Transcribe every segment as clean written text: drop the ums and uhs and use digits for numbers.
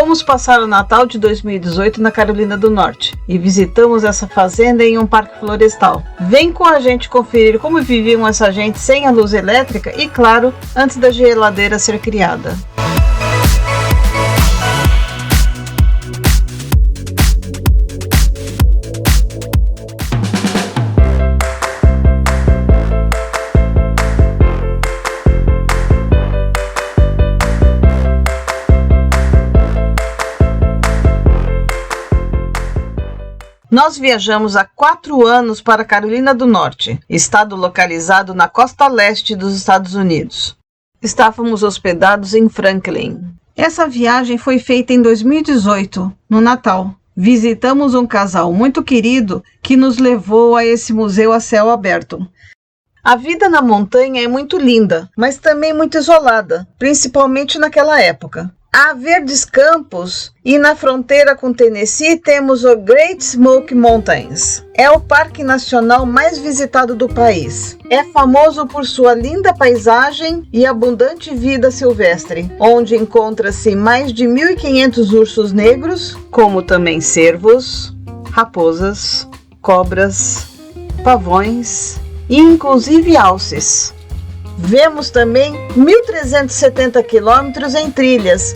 Fomos passar o Natal de 2018 na Carolina do Norte e visitamos essa fazenda em um parque florestal. Vem com a gente conferir como viviam essa gente sem a luz elétrica e, claro, antes da geladeira ser criada. Nós viajamos há 4 anos para Carolina do Norte, estado localizado na costa leste dos Estados Unidos. Estávamos hospedados em Franklin. Essa viagem foi feita em 2018, no Natal. Visitamos um casal muito querido que nos levou a esse museu a céu aberto. A vida na montanha é muito linda, mas também muito isolada, principalmente naquela época. Há verdes campos e na fronteira com Tennessee temos o Great Smoky Mountains. É o parque nacional mais visitado do país. É famoso por sua linda paisagem e abundante vida silvestre, onde encontra-se mais de 1.500 ursos negros, como também cervos, raposas, cobras, pavões e inclusive alces. Vemos também 1.370 quilômetros em trilhas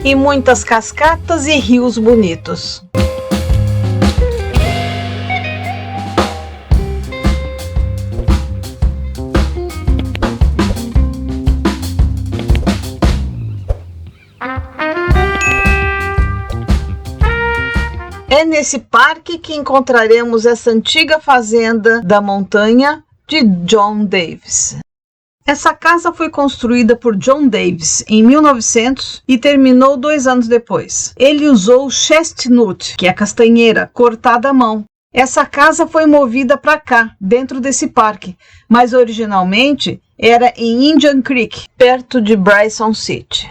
e muitas cascatas e rios bonitos. É nesse parque que encontraremos essa antiga fazenda da montanha de John Davis. Essa casa foi construída por John Davis em 1900 e terminou 2 anos depois. Ele usou chestnut, que é castanheira, cortada à mão. Essa casa foi movida para cá, dentro desse parque, mas originalmente era em Indian Creek, perto de Bryson City.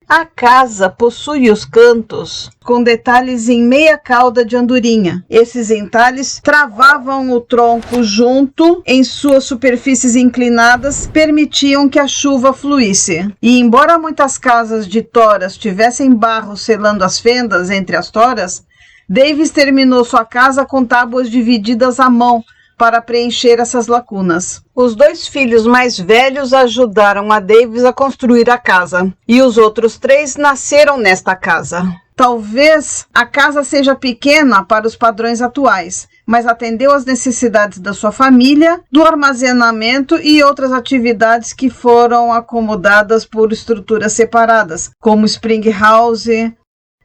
A casa possui os cantos com detalhes em meia cauda de andorinha. Esses entalhes travavam o tronco junto em suas superfícies inclinadas, permitiam que a chuva fluísse. E embora muitas casas de toras tivessem barro selando as fendas entre as toras, Davis terminou sua casa com tábuas divididas à mão para preencher essas lacunas. Os 2 filhos mais velhos ajudaram a Davis a construir a casa, e os outros 3 nasceram nesta casa. Talvez a casa seja pequena para os padrões atuais, mas atendeu às necessidades da sua família, do armazenamento e outras atividades que foram acomodadas por estruturas separadas, como Spring House,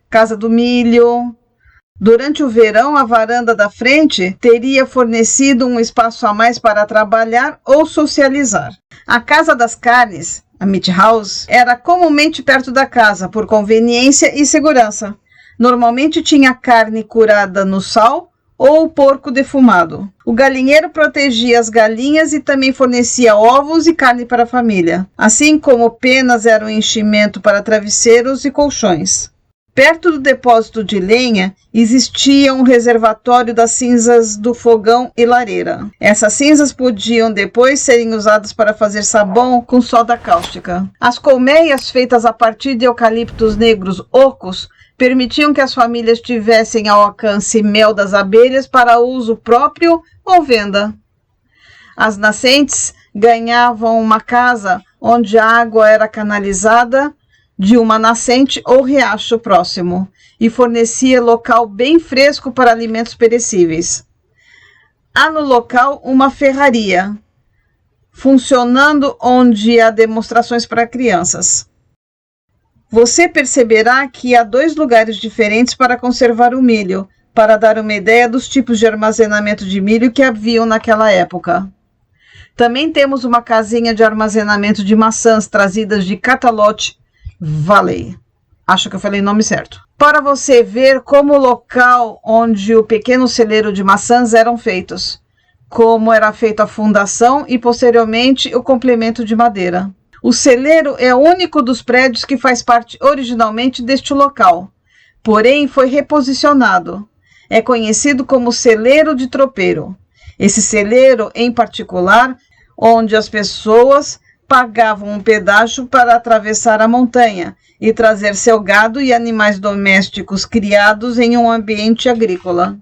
Casa do Milho. Durante o verão, a varanda da frente teria fornecido um espaço a mais para trabalhar ou socializar. A Casa das Carnes, a Meat House, era comumente perto da casa, por conveniência e segurança. Normalmente tinha carne curada no sal ou porco defumado. O galinheiro protegia as galinhas e também fornecia ovos e carne para a família, assim como penas eram enchimento para travesseiros e colchões. Perto do depósito de lenha, existia um reservatório das cinzas do fogão e lareira. Essas cinzas podiam depois serem usadas para fazer sabão com soda cáustica. As colmeias feitas a partir de eucaliptos negros ocos permitiam que as famílias tivessem ao alcance mel das abelhas para uso próprio ou venda. As nascentes ganhavam uma casa onde a água era canalizada de uma nascente ou riacho próximo e fornecia local bem fresco para alimentos perecíveis. Há no local uma ferraria, funcionando onde há demonstrações para crianças. Você perceberá que há 2 lugares diferentes para conservar o milho, para dar uma ideia dos tipos de armazenamento de milho que haviam naquela época. Também temos uma casinha de armazenamento de maçãs trazidas de Catalote Valley. Acho que eu falei o nome certo. Para você ver como o local onde o pequeno celeiro de maçãs eram feitos, como era feita a fundação e posteriormente o complemento de madeira. O celeiro é o único dos prédios que faz parte originalmente deste local, porém foi reposicionado. É conhecido como celeiro de tropeiro. Esse celeiro, em particular, onde as pessoas pagavam um pedágio para atravessar a montanha e trazer seu gado e animais domésticos criados em um ambiente agrícola.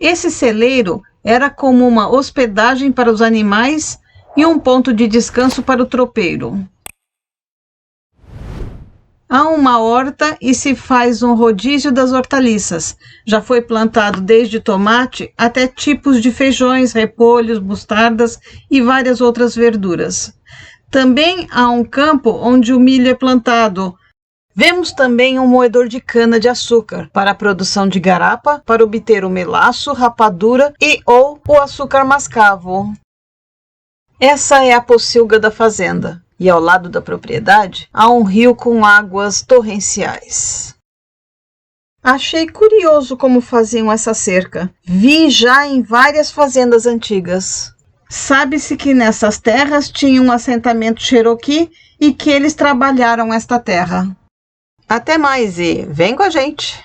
Esse celeiro era como uma hospedagem para os animais e um ponto de descanso para o tropeiro. Há uma horta e se faz um rodízio das hortaliças. Já foi plantado desde tomate até tipos de feijões, repolhos, mostardas e várias outras verduras. Também há um campo onde o milho é plantado. Vemos também um moedor de cana-de-açúcar para a produção de garapa, para obter o melaço, rapadura e ou o açúcar mascavo. Essa é a pocilga da fazenda. E ao lado da propriedade há um rio com águas torrenciais. Achei curioso como faziam essa cerca. Vi já em várias fazendas antigas. Sabe-se que nessas terras tinha um assentamento Cherokee e que eles trabalharam esta terra. Até mais e vem com a gente!